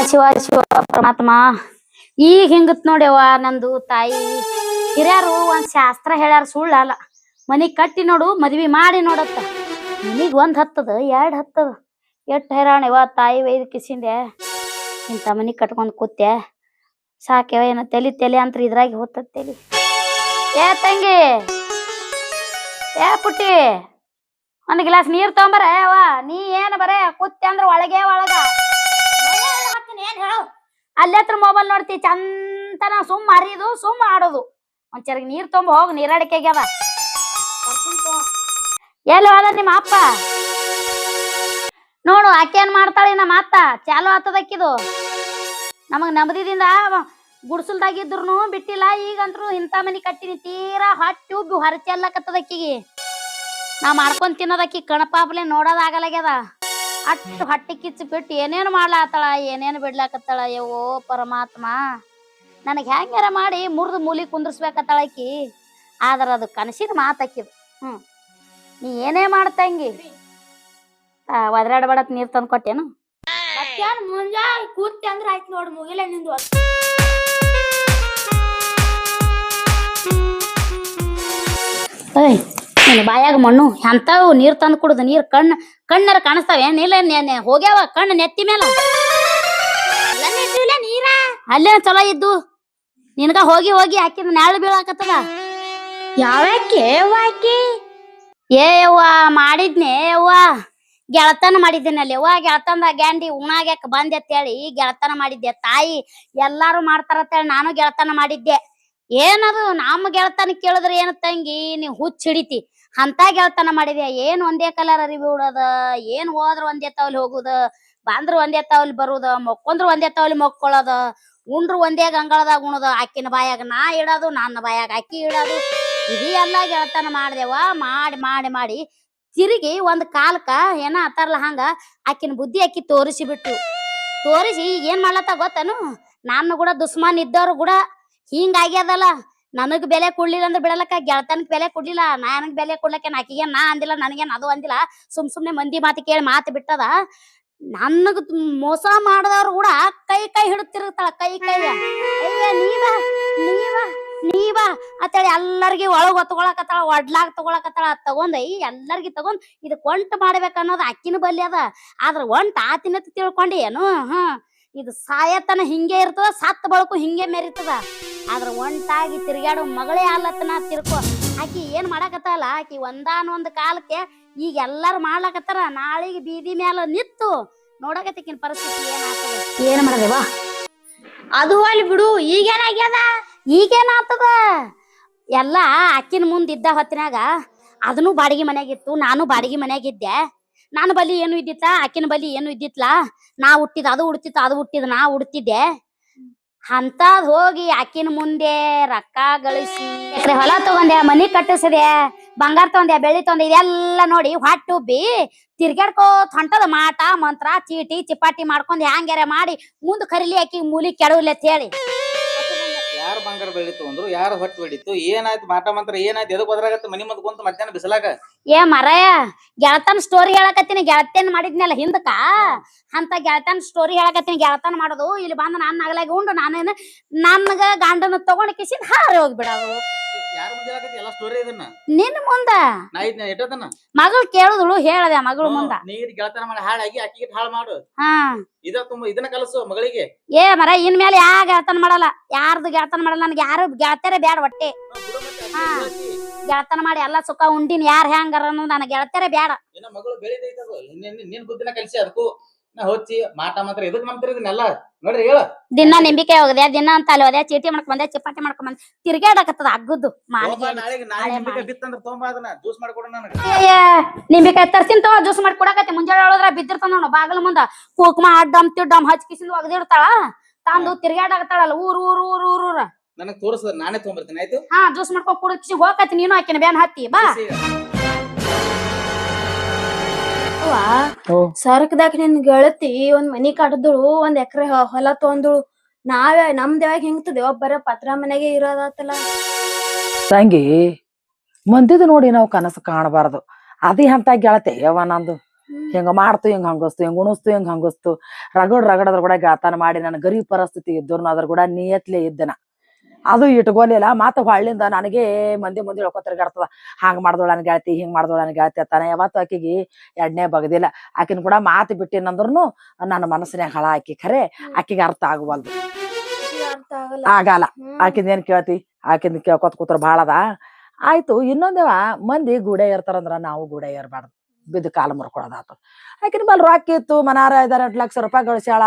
ಶಿವ ಶಿವ ಪರಮಾತ್ಮ ಈಗ ಹಿಂಗತ್ ನೋಡ್ಯವ್ವ ನಂದು ತಾಯಿ ಹಿರಿಯರು ಒಂದ್ ಶಾಸ್ತ್ರ ಹೇಳ್ಯಾರ ಸುಳ್ಳಲ್ಲ ಮನಿ ಕಟ್ಟಿ ನೋಡು ಮದ್ವಿ ಮಾಡಿ ನೋಡತ್ತ ಮನಿಗ್ ಒಂದ್ ಹತ್ತದ ಎರಡ್ ಹತ್ತದ ಎಷ್ಟ್ ಹೈರಾಣವ ತಾಯಿ ವೈದ್ ಕಿಸಿಂದೆ ಇಂತ ಮನಿ ಕಟ್ಕೊಂಡ್ ಕೂತೆ ಸಾಕ್ಯವ ಏನ ತಲಿ ಅಂತ ಇದ್ರಾಗಿ ಹೋಗ್ತದ ತಲಿ ಏ ತಂಗಿ ಏ ಪುಟ್ಟಿ ಒಂದ್ ಗ್ಲಾಸ್ ನೀರ್ ತಗೊಂಬರ ಯವ್ವ ನೀ ಏನ್ ಬರೇ ಕೂತ್ತೆ ಅಂದ್ರ ಒಳಗೆ ಒಳಗ ಏನ್ ಹೇಳು ಅಲ್ಲೇ ಹತ್ರ ಮೊಬೈಲ್ ನೋಡ್ತಿ ಚಂತನ ಸುಮ್ ಹರಿದು ಸುಮ್ ಆಡೋದು ಒಂದ್ ಚರಗ್ ನೀರ್ ತೊಂಬ ಹೋಗ್ ನೀರಾಡಿಕೆ ಆಗ್ಯಾವ ಎಲ್ಲಿ ಹೋದ ನಿಮ್ಮ ಅಪ್ಪ ನೋಡು ಆಕೆ ಏನ್ ಮಾಡ್ತಾಳೆ ನಮ್ಮ ಅತ್ತ ಚಾಲು ಆತದಕ್ಕಿದು ನಮಗ್ ನಮ್ದಿದಿಂದ ಗುಡ್ಸಲ್ದಾಗಿದ್ರು ಬಿಟ್ಟಿಲ್ಲ ಈಗಂತ್ರು ಇಂಥ ಮನಿ ಕಟ್ಟಿನಿ ತೀರಾ ಹೊಟ್ಟಿ ಉಬ್ಬಿ ಹೊರಚೆಲ್ಲಕತ್ತದಕ್ಕಿಗೆ ನಾ ಮಾಡ್ಕೊಂಡ್ ತಿನ್ನೋದಕ್ಕಿ ಕಣಪಾಪ್ಲೆ ನೋಡೋದಾಗಲಾಗ್ಯದ ಅಟ್ಟು ಹೊಟ್ಟಿ ಕಿಚ್ಚು ಬಿಟ್ಟು ಏನೇನು ಮಾಡ್ಲಾತಾಳ ಏನೇನು ಬಿಡ್ಲಾಕತ್ತಾಳ ಯವ್ವೋ ಪರಮಾತ್ಮ ನನಗ್ ಹೆಂಗಾರ ಮಾಡಿ ಮುರಿದು ಮೂಲಿ ಕುಂದ್ರಸ್ಬೇಕತ್ತಾಳಕಿ ಆದ್ರ ಅದು ಕನಸಿನ ಮಾತಾಕಿದು ನೀ ಏನೇ ಮಾಡ್ತಂಗಿ ಒದರಾಡ್ಬೇಡತ್ ನೀರ್ ತಂದ್ ಕೊಟ್ಟೇನು ಮುಂಜಾನೆ ಕೂತಿ ಅಂದ್ರ ಆಯ್ತು ನೋಡ್ ಮುಗಿಲ ನಿಂದು ನೀನು ಬಾಯಾಗ ಮಣ್ಣು ಎಂತಾವು ನೀರ್ ತಂದ್ ಕುಡುದು ನೀರ್ ಕಣ್ಣರ ಕಾಣಿಸ್ತಾವ ಏನಿಲ್ಲ ಹೋಗ್ಯಾವ ಕಣ್ಣು ನೆತ್ತಿ ಮೇಲ ನೀರ ಅಲ್ಲೇ ಚಲೋ ಇದ್ದು ನಿನ್ಗ ಹೋಗಿ ಹೋಗಿ ಹಾಕಿದ ನಾಳೆ ಬೀಳಾಕತ್ತದ ಯಾವಾಕಿ ಏ ಯವ್ವ ಮಾಡಿದ್ನೆ ಯವ್ವ ಗೆಳತನ ಮಾಡಿದ್ದೇನೆ ಅಲ್ಲಿ ಯವ್ವ ಗೆಳತನದ ಗ್ಯಾಂಡಿ ಉಣಾಗ್ಯಾಕ ಬಂದೆ ಅಂತೇಳಿ ಗೆಳತನ ಮಾಡಿದ್ದೆ ತಾಯಿ ಎಲ್ಲಾರು ಮಾಡ್ತಾರತ್ತೇಳಿ ನಾನು ಗೆಳತನ ಮಾಡಿದ್ದೆ ಏನದು ನಮ್ಮ ಗೆಳತನ ಕೇಳಿದ್ರೆ ಏನ ತಂಗಿ ನೀವ್ ಹುಚ್ಚ ಹಿಡಿತಿ ಅಂತ ಗೆಳತನ ಮಾಡಿದೆ ಏನ್ ಒಂದೇ ಕಲರ್ ಅರಿವಿ ಉಡೋದ ಏನ್ ಹೋದ್ರ ಒಂದೇ ತವಲಿ ಹೋಗುದ ಬಂದ್ರ ಒಂದೇ ತವಲಿ ಬರುದ ಮೊಕ್ಕೊಂದ್ರ ಒಂದೇ ತವಲಿ ಮೊಕ್ಕೊಳ್ಳೋದ ಉಂಡ್ರು ಒಂದೇ ಗಂಗಳದಾಗ ಉಣದ ಆಕಿನ ಬಾಯಾಗ ನಾ ಇಡೋದು ನನ್ನ ಬಾಯಾಗ ಅಕ್ಕಿ ಇಡೋದು ಇದೀ ಎಲ್ಲಾ ಗೆಳತನ ಮಾಡ್ದೇವ ಮಾಡಿ ಮಾಡಿ ಮಾಡಿ ತಿರುಗಿ ಒಂದ್ ಕಾಲಕ್ಕ ಏನ ಅತ್ತಾರಲ್ಲ ಹಂಗ ಆಕಿನ ಬುದ್ಧಿ ಅಕ್ಕಿ ತೋರಿಸಿ ಏನ್ ಮಾಡ್ಲತ್ತ ಗೊತ್ತನು ನಾನು ಕೂಡ ದುಸ್ಮಾನ್ ಇದ್ದವ್ರು ಕೂಡ ಹಿಂಗಾಗ್ಯದಲ್ಲ ನನಗ್ ಬೆಲೆ ಕೊಡ್ಲಿಲ್ಲ ಅಂದ್ರೆ ಬಿಡಲಕ್ಕ ಗೆಳತನಕ್ ಬೆಲೆ ಕೊಡ್ಲಿಲ್ಲ ನನಗ್ ಬೆಲೆ ಕೊಡ್ಲಕ್ಕೆ ಆಕಿಗೆ ನಾ ಅಂದಿಲ್ಲ ನನಗೇನ್ ಅದು ಅಂದಿಲ್ಲ ಸುಮ್ನೆ ಮಂದಿ ಮಾತು ಕೇಳಿ ಮಾತು ಬಿಟ್ಟದ ನನಗ್ ಮೋಸ ಮಾಡದವ್ರು ಕೂಡ ಕೈ ಹಿಡುತ್ತಿರ್ತಾಳ ಕೈ ಅಯ್ಯ ನೀವಾ ಅಂತೇಳಿ ಎಲ್ಲರಿಗಿ ಒಳಗ್ ಹೊತ್ಕೊಳಕತ್ತಾಳ ಒಡ್ಲಾಗ್ ತಗೊಳಕತ್ತಾಳ ತಗೊಂಡ್ ಎಲ್ಲರಿಗಿ ತಗೊಂಡ್ ಇದಕ್ ಒಂಟ ಮಾಡ್ಬೇಕನ್ನೋದು ಅಕ್ಕಿನ ಬಲ್ಲಿ ಅದ ಆದ್ರ ಒಂಟ ಆತಿನತ್ ತಿಳ್ಕೊಂಡಿ ಏನು ಇದು ಸಾಯತನ ಹಿಂಗೆ ಇರ್ತದ ಸತ್ತ ಬಳಕು ಹಿಂಗೆ ಮೆರಿತದ ಆದ್ರ ಒಂಟಾಗಿ ತಿರ್ಗಾಡು ಮಗಳೇ ಅಲ್ಲತ್ತನ ತಿರ್ಕೊ ಆಕಿ ಏನ್ ಮಾಡಾಕತ್ತಲ್ಲ ಆಕಿ ಒಂದಾನೊಂದ್ ಕಾಲಕ್ಕೆ ಈಗ ಎಲ್ಲಾರು ಮಾಡ್ಲಾಕತ್ತಾರ ನಾಳಿಗೆ ಬೀದಿ ಮ್ಯಾಲ ನಿತ್ತು ನೋಡಕತ್ತಿಕಿನ ಪರಿಸ್ಥಿತಿ ಏನಾಗ್ತದ ಏನ್ ಮಾಡದೇವಾ ಅದು ಅಲ್ಲಿ ಬಿಡು ಈಗೇನಾಗ್ತದ ಎಲ್ಲಾ ಅಕ್ಕಿನ ಮುಂದಿದ್ದ ಹೊತ್ತಿನಾಗ ಅದನ್ನು ಬಾಡಿಗೆ ಮನ್ಯಾಗಿತ್ತು ನಾನು ಬಾಡಿಗೆ ಮನ್ಯಾಗಿದ್ದೆ ನಾನು ಬಲಿ ಏನು ಇದ್ದಿತ್ತ ಅಕ್ಕಿನ ಬಲಿ ಏನು ಇದ್ದಿತ್ಲಾ ನಾ ಹುಟ್ಟಿದ ಅದು ಹುಡ್ತಿತ್ತು ಅದು ಹುಟ್ಟಿದ ನಾ ಹುಡ್ತಿದ್ದೆ ಅಂತದ್ ಹೋಗಿ ಅಕ್ಕಿನ ಮುಂದೆ ರೊಕ್ಕ ಗಳಿಸಿ ಹೊಲ ತಗೊಂಡೆ ಮನಿ ಕಟ್ಟಿಸಿದೆ ಬಂಗಾರ ತಗೊಂಡೆ ಬೆಳ್ಳಿ ತಗೊಂಡೆ ಇದೆಲ್ಲ ನೋಡಿ ಹೊಟ್ಟುಬ್ಬಿ ತಿರ್ಗಾಡ್ಕೋತ ಹೊಂಟದ ಮಾಟ ಮಂತ್ರ ಚೀಟಿ ಚಿಪಾಟಿ ಮಾಡ್ಕೊಂಡ್ ಹ್ಯಾಂಗಾರ ಮಾಡಿ ಮುಂದ್ ಕರಿಲಿ ಅಕ್ಕಿ ಮೂಲಿ ಕೆಡವ್ಲಿ ಅಂತ ಹೇಳಿ ಯಾರು ಬಂಗಾರ ಬೆಳ್ಳಿ ತಗೊಂಡ್ರು ಯಾರು ಹೊಟ್ಟು ಬೆಳಿತು ಏನಾಯ್ತು ಮಾಟ ಮಂತ್ರ ಏನಾಯ್ತು ಎದಕ್ ಒದ್ರಾಗತ್ತ ಮನಿ ಮುಂದ್ ಕುಂತ ಮಧ್ಯಾಹ್ನ ಬಿಸಲಾಗ ಏ ಮರಯ ಗೆಳತನ ಸ್ಟೋರಿ ಹೇಳಕತ್ತೀನಿ ಗೆಳತನ್ ಮಾಡಿದ್ನಲ್ಲ ಹಿಂದಕ ಅಂತ ಗೆಳತನ ಸ್ಟೋರಿ ಹೇಳಕತ್ತೀನಿ ಗೆಳತನ ಮಾಡೋದು ಇಲ್ಲಿ ಬಂದ ನಾನ್ ನಗಲಾಗಿ ಉಂಡು ನಾನೇನು ನನ್ಗ ಗಂಡನ ತಗೊಂಡ್ ಕಿಸಿದ್ ಹಾರಿ ಹೋಗ್ಬಿಡೋದು ಯಾರ ಮುಂದೆ ಹೇಳಕತ್ತಿ ಎಲ್ಲ ಸ್ಟೋರಿ ಇದನ್ನ ನಿನ್ ಮುಂದ ನಾ ಇದ್ನ ಎಟ್ಟದನ್ನ ಮಗಳು ಕೇಳುದಳು ಹೇಳದೆ ಮಗಳು ಮುಂದ ನೀರ್ ಗೆಳತನ ಮಾಡಿ ಹಾಳಾಗಿ ಅಕ್ಕಿಗೆ ಹಾಳು ಮಾಡು ಹಾ ಇದನ್ನ ಕಲಸು ಮಗಳಿಗೆ ಏ ಮರ ಇನ್ಮೇಲೆ ಯಾ ಗೆಳತನ ಮಾಡಲ್ಲ ಯಾರ್ದು ಗೆಳತನ ಮಾಡಲ್ಲ ನನ್ಗೆ ಯಾರು ಗೆಳತರೇ ಬ್ಯಾಡ ಹೊಟ್ಟೆ ಹಾ ಗೆಳತನ ಮಾಡಿ ಎಲ್ಲಾ ಸುಖ ಉಂಡಿನ ಯಾರ್ ಹೆಂಗಾರ ಅನ್ನೋದು ನನಗೆ ಗೆಳತರೇ ಬ್ಯಾಡ ಮಗಳು ಬೆಳಿದೈತದು ನಿನ್ ಬುದ್ಧಿನ ಕಲಿಸಿ ಅದಕ್ಕೂ ನಾ ಹೊಚ್ಚಿ ಮಾಟ ಮಾತ್ರ ಎದಕ್ ನಂಬ್ತಿರ ಇದನ್ನೆಲ್ಲ ನೋಡ್ರಿ ಹೇಳ ದಿನ ನಿಂಬಿಕೆ ಹೋಗದೆ ದಿನ ಅಂತ ಅಲ್ಲಿ ಹೋದೆ ಚೀಟಿ ಮಾಡ್ಕೊಂಡ್ ಬಂದೆ ಚಿಪಾಟಿ ಮಾಡ್ಕೊಂಡ್ ಬಂದೆ ತಿರ್ಗಾಡಕತ್ತದ ಅಗ್ಗದ್ದು ಬಿತ್ತಂದ್ರ ತೊಂಬ ಅದನ್ನ ಜ್ಯೂಸ್ ಮಾಡ್ಕೊಡು ನನಗೆ ನಿಂಬಿಕೆ ತರ್ಸಿನ್ ತಗೋ ಜ್ಯೂಸ್ ಮಾಡಿ ಕೊಡಕತ್ತೆ ಮುಂಜಾನೆ ಹೇಳೋದ್ರ ಬಿದ್ದಿರ್ತಾನ ನೋಡು ಬಾಗಲ ಮುಂದ ಕುಕ್ಮ ಅಡ್ಡಮ್ ತಿಡ್ಡಮ್ ಹಚ್ಕಿಸಿಂದ ಒಗದಿಡ್ತಾಳ ತಂದು ತಿರ್ಗಾಡಕತ್ತಾಳಲ್ಲ ಊರ್ ನನಗ್ ತೋರಿಸದ ನಾನೇ ತೊಗೊಂಬರ್ತೀನಿ ಆಯ್ತು ಹಾ ಜ್ಯೂಸ್ ಮಾಡ್ಕೊಂಡ್ ಕುಡಿಸಿ ಹೋಗತ್ತಿ ನೀನು ಹಾಕಿನ ಬ್ಯಾನ್ ಹತ್ತಿ ಬಾ ಸರ್ಕದಾಗ ನಿನ್ ಗೆಳತಿ ಒಂದ್ ಮನಿ ಕಟ್ಟದಳು ಒಂದ್ ಎಕರೆ ಹೊಲ ತೊಂದಳು ನಮ್ದ ಯಾವಾಗ ಹೆಂಗ್ತದೆ ಒಬ್ಬರ ಪತ್ರ ಮನೆಗೆ ಇರೋದಾತಲ್ಲ ತಂಗಿ ಮಂದಿದ ನೋಡಿ ನಾವು ಕನಸು ಕಾಣಬಾರದು ಅದೇ ಅಂತ ಗೆಳತಿ ಯವ್ವ ನಂದು ಹಿಂಗ ಮಾಡ್ತು ಹಿಂಗ ಹಂಗಸ್ತು ಹಿಂಗ ಉಣಿಸ್ತು ಹಿಂಗ ಹಂಗಸ್ತು ರಗಡ್ ಅದ್ರ ಕೂಡ ಗಾತಾನ ಮಾಡಿ ನನ್ನ ಗರೀಬ್ ಪರಿಸ್ಥಿತಿ ಇದ್ರು ಅದ್ರ ಕೂಡ ನಿಯತ್ಲೆ ಇದ್ದನ ಅದು ಇಟ್ಕೊಲಿಲ್ಲ ಮಾತು ಹೊಳ್ಳಿಂದ ನನಗೆ ಮಂದಿ ಹೇಳ್ಕೊತ ತಿರ್ಗಾಡ್ತದ ಹಂಗ್ ಮಾಡ್ದೋಳ ನನ್ ಗೆಳತಿ ಹಿಂಗ್ ಮಾಡ್ದೋಳ ನನ್ ಗೆಳತಿ ಅತ್ತಾನ ಯಾವತ್ತು ಆಕಿಗೆ ಎಣ್ಣೆ ಬಗದಿಲ್ಲ ಆಕಿನ ಕೂಡ ಮಾತು ಬಿಟ್ಟಿನಂದ್ರುನು ನನ್ನ ಮನಸ್ಸಿನಾಗ ಹಳ ಆಕಿ ಖರೆ ಆಕಿಗೆ ಅರ್ಥ ಆಗುವಲ್ದು ಅರ್ಥ ಆಗಲ್ಲ. ಆಗಲ್ಲ ಆಕಿಂದ ಏನ್ ಕೇಳ್ತಿ ಆಕಿಂದ ಕೇಳ್ಕೊತ ಕೂತ್ರ ಭಾಳ ಅದ ಆಯ್ತು ಇನ್ನೊಂದೇವ ಮಂದಿ ಗೂಡೆ ಏರ್ತಾರಂದ್ರ ನಾವು ಗೂಡೆ ಏರ್ಬಾರ್ದು ಬಿದ್ದು ಕಾಲ ಮುರ್ಕೊಳದಾತ ಆಕಿನ ಬಲ್ ರೊಕ್ಕ ಇತ್ತು ಮನಾರ 2 ಲಕ್ಷ ರೂಪಾಯಿ ಗಳಿಸ್ಯಾಳ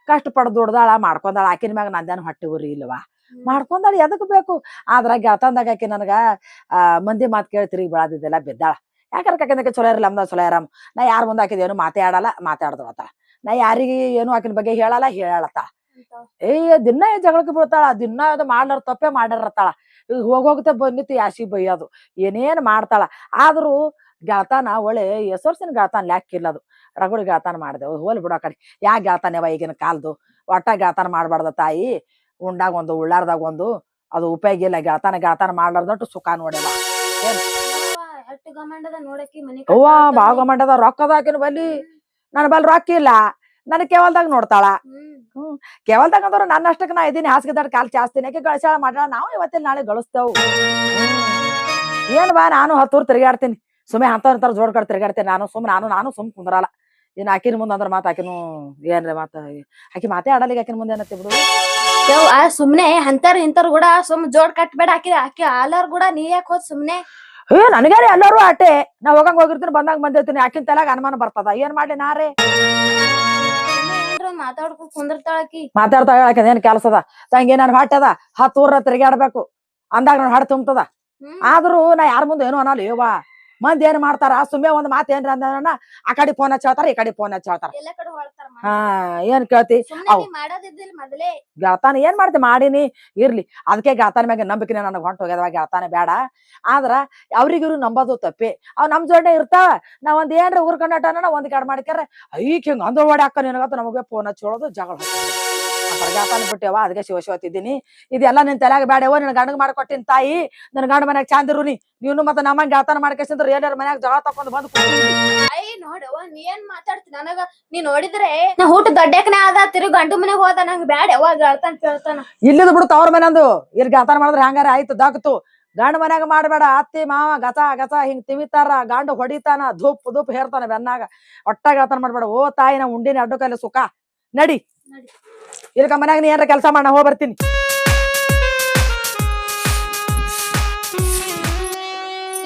ಕಷ್ಟ ಪಡ್ ದುಡ್ದಾಳ ಮಾಡ್ಕೊಂಡಾಳ ಆಕಿನ ಮ್ಯಾಗ ನಂದೇನು ಹೊಟ್ಟೆ ಉರಿ ಇಲ್ವಾ ಮಾಡ್ಕೊಂಡಾಳ ಎದಕ್ ಬೇಕು ಆದ್ರ ಗೆಳತಂದಾಗ ಆಕಿ ನನಗ ಮಂದಿ ಮಾತು ಕೇಳಿ ತಿರುಗಿ ಬೆಳದಿದ್ದೆಲ್ಲ ಬಿದ್ದಾಳ ಯಾಕಂದ್ರೆ ಕಾಕಿನಕ್ಕೆ ಚಲೋ ಇರಲ್ಲ ನಮ್ದ ಚಲೋ ಇರಮ್ ನಾ ಯಾರ ಮುಂದೆ ಆಕಿದೇನು ಮಾತಾಡ್ದಳತ್ತ ನಾ ಯಾರಿಗೆ ಏನು ಆಕಿನ ಬಗ್ಗೆ ಹೇಳತ್ತ ದಿನ ಜಗಳಕ್ಕೆ ಬೀಳ್ತಾಳ ದಿನ ಅದು ಮಾಡ್ಲಾರ ತಪ್ಪೆ ಮಾಡಿರತ್ತಾಳ ಹೋಗೋಗ್ತಾ ಬಂದಿತ್ತು ಯಾಸಿ ಬೈಯೋದು ಏನೇನ್ ಮಾಡ್ತಾಳ ಆದ್ರೂ ಗಾತಾನ ಒಳ್ಳೆ ಎಸರ್ಸಿನ ಗಾತಾನ ಲ್ಯಾಕಿಲ್ಲ ಅದು ರಗಡ್ ಗಾತಾನ ಮಾಡ್ದೆವು ಹೋಲ್ ಬಿಡೋ ಕಡೆ ಯಾ ಗಾತಾನೆವ ಈಗಿನ ಕಾಲ್ದು ಒಟ್ಟ ಗಾತಾನ ಮಾಡ್ಬಾರ್ದ ತಾಯಿ ಉಂಡಾಗ ಒಂದು ಉಳ್ಳಾರ್ದಾಗ ಒಂದು ಅದು ಉಪಯೋಗ ಇಲ್ಲ ಗಾತಾನ ಮಾಡ್ಲಾರ್ದಟ್ಟು ಸುಖ ನೋಡ್ಯವ ಏನ್ ಎಷ್ಟು ಗಮಂಡದ ನೋಡಕಿ ಮನಿ ಅವ್ವ ಬಾಳ ಗಮಂಡದ ರೊಕ್ಕದ ಆಕಿನ ಬಲ್ಲಿ ನನ್ ಬಲ್ ರೊಕ್ಕ ಇಲ್ಲ ನನ್ ಕೇವಲ್ದಾಗ ನೋಡ್ತಾಳ ಕೇವಲ್ದಾಗ ಅಂದ್ರ ನನ್ನ ಅಷ್ಟಕ್ಕೆ ನಾ ಇದೀನಿ ಹಾಸಿಗೆದಾಡ್ ಕಾಲ್ ಚಾಸ್ತೀನಿ ಯಾಕೆ ಗಳಿಸಾಳ ಮಾಡ್ಯಾಳ ನಾವು ಇವತ್ತಿನ ನಾಳೆ ಗಳಿಸ್ತೇವು ಏನ್ ಬಾ ನಾನು 10 ಊರ್ ತಿರ್ಗಾಡ್ತೀನಿ ಸುಮ್ಮನೆ ಅಂತವ್ರ ಜೋಡ್ ಕಡೆ ತಿರ್ಗಾಡ್ತೀನಿ ನಾನು ಸುಮ್ ಕುಂದ್ರಲ್ಲ ಇನ್ ಆಕಿನ ಮುಂದೆ ಅಂದ್ರ ಮಾತ ಆಕಿನು ಏನ್ರಿ ಮಾತ ಆಕಿ ಮಾತೇ ಆಡಲಿಕ್ಕೆ ಆಕಿನ ಮುಂದೆ ಏನತ್ತಿ ಬಿಡು ಸುಮ್ನೆ ಅಂತಾರ ಇಂತಾರ ಕೂಡ ಸುಮ್ ಜೋಡ್ ಕಟ್ಬೇಡ ಆಕಿ ಆಲರ್ ಕೂಡ ನೀ ಯಾಕೆ ಹೋದ್ ಸುಮ್ನೆ ನನಗೇರಿ ಎಲ್ಲರೂ ಆಟೆ ನಾ ಹೋಗಿರ್ತೀನಿ ಬಂದಿರ್ತೀನಿ ಆಕಿನ ತಲೆಗ ಅನುಮಾನ ಬರ್ತದ ಏನ್ ಮಾಡಿ ನಾರೇ ಮಾತಾಡ್ಕೊಂಡ್ ಕುಂದಿರ್ತಾಳಕಿ ಮಾತಾಡ್ತಾಳ ಏನ್ ಕೆಲ್ಸದ ತಂಗಿ ನನ್ ಹೊಟ್ಟೆ ಅದ 10 ಊರ ತಿರ್ಗಾಡ್ಬೇಕು ಅಂದಾಗ ನನ್ ಹೊಟ್ಟೆ ತುಂಬತದ ಆದ್ರೂ ನಾ ಯಾರ ಮುಂದೆ ಏನು ಅನ್ನಲ್ಲ ಯವ್ವಾ ಮಂದಿ ಏನ್ ಮಾಡ್ತಾರ ಸುಮ್ಮನೆ ಒಂದ್ ಮಾತು ಏನ್ರಿ ಅಂದ ಆ ಕಡೆ ಫೋನ್ ಹಚ್ಚಾಳ್ತಾರ ಈ ಕಡೆ ಫೋನ್ ಹಚ್ಚಾಳ್ತಾರ ಏನ್ ಕೇಳ್ತಿ ಗಾತಾನ ಏನ್ ಮಾಡ್ತಿ ಮಾಡೀನಿ ಇರ್ಲಿ ಅದಕ್ಕೆ ಗಾತಾನ ಮ್ಯಾಗ ನಂಬಿಕೆ ನನಗ್ ಹೊಂಟ ಹೋಗ್ಯದವ ಗಾತಾನ ಬೇಡ ಆದ್ರ ಅವ್ರಿಗಿರು ನಂಬೋದು ತಪ್ಪಿ ಅವ್ ನಮ್ ಜೋಡೆ ಇರ್ತಾವ ನಾವ್ ಒಂದ್ ಏನ್ರ ಊರ್ ಕಂಡಾಟನ ಒಂದ್ ಕಡೆ ಮಾಡ್ಕ್ಯಾರ ಐಕ್ ಹಿಂಗ ಅಂದ್ರ ಓಡಿ ಹಾಕ ನಿನಗತ್ತ ನಮಗೆ ಫೋನ್ ಹಚ್ಚೋಳೋದು ಜಗಳ ಗಾತಾನ ಬಿಟ್ಟೆವ ಅದಕ್ಕೆ ಶಿವತಿದ್ದೀನಿ ಇದೆಲ್ಲ ನಿನ್ ತಲೆಯಾಗ ಬೇಡವ ನಿನ್ ಗಂಡಗ್ ಮಾಡ್ಕೊಟ್ಟಿನ ತಾಯಿ ನನ್ ಗಂಡ ಮನ್ಯಾಗ ಚಂದಿರು ನೀನು ಮತ್ತೆ ನಮ್ಮ ಗಾತಾನ ಮಾಡ್ಕೇಸಂದ್ರ ಏನಾರ ಮನ್ಯಾಗ ಜಗಳ ತಕೊಂಡ್ ಬಂದ್ ನೋಡವ ನೀ ಏನ್ ಮಾತಾಡ್ತಿ ನನಗ ನೀ ನೋಡಿದ್ರೆ ನಾ ಊಟ ದೊಡ್ಡಕನ ಆದ ತಿರುಗಿ ಗಂಡು ಮನೆಗ್ ಹೋದ ನಂಗ್ ಬ್ಯಾಡ ಯಾವಾಗ ಹೇಳ್ತಾನ ಕೇಳ್ತಾನ ಇಲ್ಲಿದ್ ಬಿಡು ತವ್ರ ಮನೆ ಅಂದು ಇಲ್ಲಿ ಗಾತಾನ ಮಾಡಿದ್ರೆ ಹಂಗಾರ ಆಯ್ತು ದಕ್ತು ಗಂಡ ಮನ್ಯಾಗ ಮಾಡ್ಬೇಡ ಅತ್ತಿ ಮಾವ ಗಚ ಹಿಂಗ್ ತಿವಿತಾರ ಗಂಡ ಹೊಡಿತಾನ ಧೂಪ್ ಹೇರ್ತಾನ ಬೆನ್ನಾಗ ಒಟ್ಟ ಗಾತಾನ ಮಾಡ್ಬೇಡ ಓ ತಾಯಿ ನಾ ಉಂಡಿನ ಅಡ್ಡು ಕೈಲಿ ಸುಖ ನಡಿ ಇಲ್ಕ ಮನ್ಯಾಗ ನೀ ಏನಾರ ಕೆಲಸ ಮಾಡ ಹೋಗಿ ಬರ್ತೀನಿ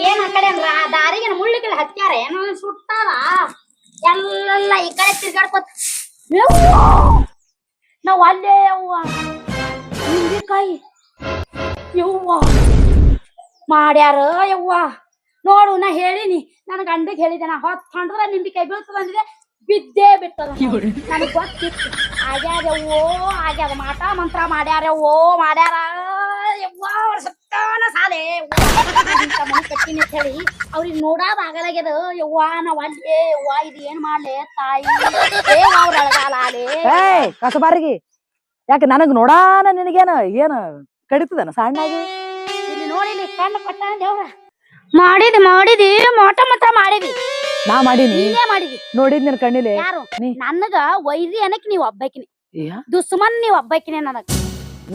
ಏನ್ ಆ ಕಡೆ ಅಂದ್ರ ಆ ದಾರಿಗೆ ಮುಳ್ಳಿಗೆಲ್ಲ ಹಚ್ಚಾರ ಏನೋ ಸುಟ್ಟಾರ ಎಲ್ಲ ಈ ಕಡೆ ತಿರ್ಗಾಡ್ಕೊತ ನಾವ್ ಅಲ್ಲೇ ಯವ್ವ ನಿಂಬೆಕಾಯಿ ಯವ್ವ ಮಾಡ್ಯಾರ ಯವ್ವ ನೋಡು ನಾ ಹೇಳಿನಿ ನನ್ ಗಂಡಗ್ ಹೇಳಿದೆ ನಾ ಹೊಂಡ್ರ ನಿಂಬೆಕಾಯಿ ಬೀಳ್ತದ ಅಂದಿದೆ ಬಿದ್ದೇ ಬಿಟ್ಟದ ನನಗ್ ಗೊತ್ತಿತ್ತು ಆಗ್ಯಾದ ಮಾಟ ಮಂತ್ರ ಮಾಡ್ಯಾರವ್ವೋ ಮಾಡ್ಯಾರ ಯವ್ವ ಸತ್ತಾನ ಸಾಲೆ ಮನಿ ಕಟ್ಟಿನಿ ಅಂತ ಹೇಳಿ ಅವ್ರಿಗೆ ನೋಡಾದ ಆಗಲಾಗ್ಯದ ಯವ್ವ ನಾವ್ ಅಲ್ಲೇ ಯವ್ವ ಇದು ಏನ್ ಮಾಡ್ಲೆ ತಾಯಿ ಅವ್ರ ಅಳಗಾಲೇ ಕಸಬಾರಿಗೆ ಯಾಕೆ ನನಗ್ ನೋಡಾನ ನಿನಗೇನ ಏನ ಕಡಿತದನ ಸಣ್ಣಾಗಿ ಇಲ್ಲಿ ನೋಡಿಲಿ ಕಣ್ಣು ಪಟ್ಟ ದೇವ್ರ ಮಾಡಿದಿ ಮೋಟ ಮಂತ್ರ ಮಾಡಿದಿ ನಾ ಮಾಡೀನಿ ನೀನೇ ಮಾಡಿದಿ ನೋಡಿದ್ ನಿನ್ ಕಣ್ಣಿಲೆ ಯಾರು ನನಗ ವೈರಿ ಅನ್ನಕ್ ನೀವ್ ಒಬ್ಬಾಕಿನಿ ದುಸ್ಮನ್ ನೀವ್ ಒಬ್ಬಾಕಿನಿ ನನಗ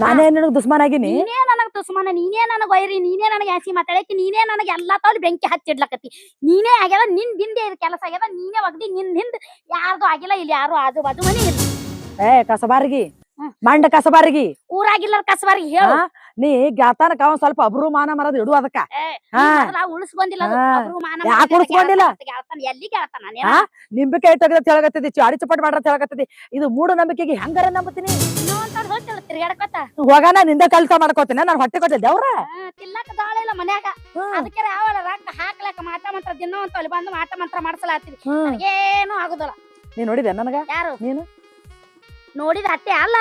ನಾನೇ ನಿನಗ್ ದುಸ್ಮಾನ್ ಆಗಿನಿ ನೀನೇ ನನಗ್ ದುಸ್ಮನ ನೀನೇ ನನಗ್ ವೈರಿ ನೀನೇ ನನಗ್ ಹಸಿ ಮಾತಾಡಕಿ ನೀನೇ ನನಗ್ ಎಲ್ಲಾ ತೋಲಿ ಬೆಂಕಿ ಹಚ್ಚಿಡ್ಲಕತ್ತಿ ನೀನೇ ಆಗ್ಯಾದ ನಿನ್ ಹಿಂದೆ ಇದು ಕೆಲಸ ಆಗ್ಯಾದ ನೀನೇ ಒಗ್ದಿ ನಿನ್ ಹಿಂದ್ ಯಾರ್ದು ಆಗಿಲ್ಲ ಇಲ್ಲಿ ಯಾರು ಆಜು ಬಾಜು ಮನಿ ಇಲ್ಲ ಕಸಬಾರ್ಗಿ ಮಂಡ ಕಸಬಾರ್ಗಿ ಊರಾಗಿಲ್ಲ ಕಸಬಾರ್ಗಿ ಹೇಳು ನೀ ಗಾತಾನಕ ಒಂದ್ ಸ್ವಲ್ಪ ಅಬ್ರು ಮಾನ ಮರದ ಇಡು ಅದಕ್ಕ ಉಳಿಸ್ ಬಂದಿಲ್ಲ ಯಾಕೆ ಉಳಿಸ್ಕೊಂಡಿಲ್ಲ ಎಲ್ಲಿ ಗೆಳತಾನ ನಿಂಬಿಕಾಯಿ ತೆಗೆದ ಹೇಳಕತ್ತಿದಿ ಚಾಡಿ ಚಪಾಟ್ ಮಾಡ್ರ ಹೇಳಕತ್ತಿದಿ ಇದು ಮೂಢ ನಂಬಿಕೆಗೆ ಹೆಂಗಾರ ನಂಬತೀನಿ ತಿರ್ಗಾಡ್ಕೊತ ಹೋಗಾನ ನಿಂದ ಕೆಲಸ ಮಾಡ್ಕೋತೀನಿ ನಾನು ಹೊಟ್ಟೆ ಕೊಟ್ಟಿದ್ದೆ ಅವ್ರ ತಿಲ್ಲಕ್ ದಾಳ ಇಲ್ಲ ಮನ್ಯಾಗ ಅದಕ್ಕೆ ಯಾವಲ್ಲ ರೊಕ್ಕ ಹಾಕ್ಲಕ್ಕ ಮಾಟ ಮಂತ್ರ ದಿನ ಅಂತ ಅಲ್ಲಿ ಬಂದು ಮಾಟ ಮಂತ್ರ ಮಾಡ್ಸಲಾತೀನಿ ಏನು ಆಗುದಿಲ್ಲ ನೀ ನೋಡಿದೆ ನನಗ ಯಾರು ನೀನು ನೋಡಿದ ಅಟ್ಟೆ ಅಲ್ಲ